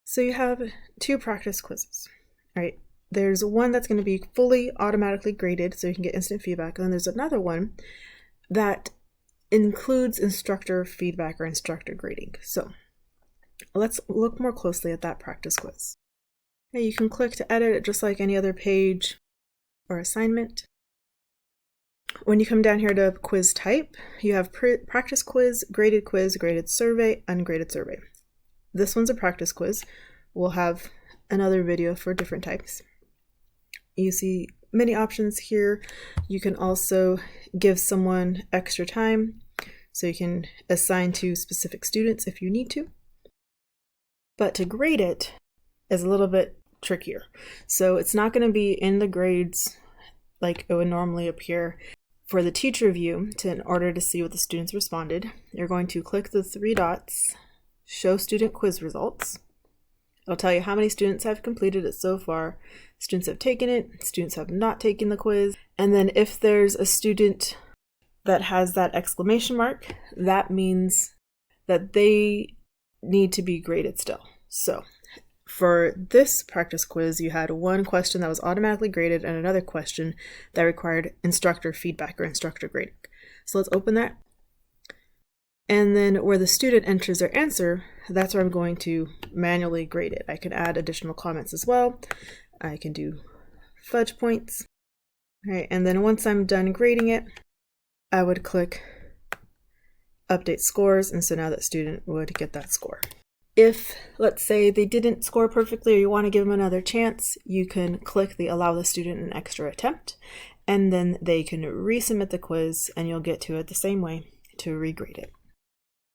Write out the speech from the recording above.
So you have two practice quizzes, right? There's one that's going to be fully automatically graded so you can get instant feedback, and then there's another one that includes instructor feedback or instructor grading. So let's look more closely at that practice quiz. Okay, you can click to edit it just like any other page or assignment. When you come down here to quiz type, you have practice quiz, graded survey, ungraded survey. This one's a practice quiz. We'll have another video for different types. You see many options here. You can also give someone extra time, so you can assign to specific students if you need to. But to grade it is a little bit trickier. So it's not going to be in the grades like it would normally appear. For the teacher view, in order to see what the students responded, you're going to click the three dots, show student quiz results. It'll tell you how many students have completed it so far, students have taken it, students have not taken the quiz, and then if there's a student that has that exclamation mark, that means that they need to be graded still. So for this practice quiz, you had one question that was automatically graded and another question that required instructor feedback or instructor grading. So let's open that. And then where the student enters their answer, that's where I'm going to manually grade it. I can add additional comments as well. I can do fudge points. All right, and then once I'm done grading it, I would click update scores, and so now that student would get that score. If, let's say, they didn't score perfectly or you want to give them another chance, you can click the allow the student an extra attempt, and then they can resubmit the quiz and you'll get to it the same way to regrade it.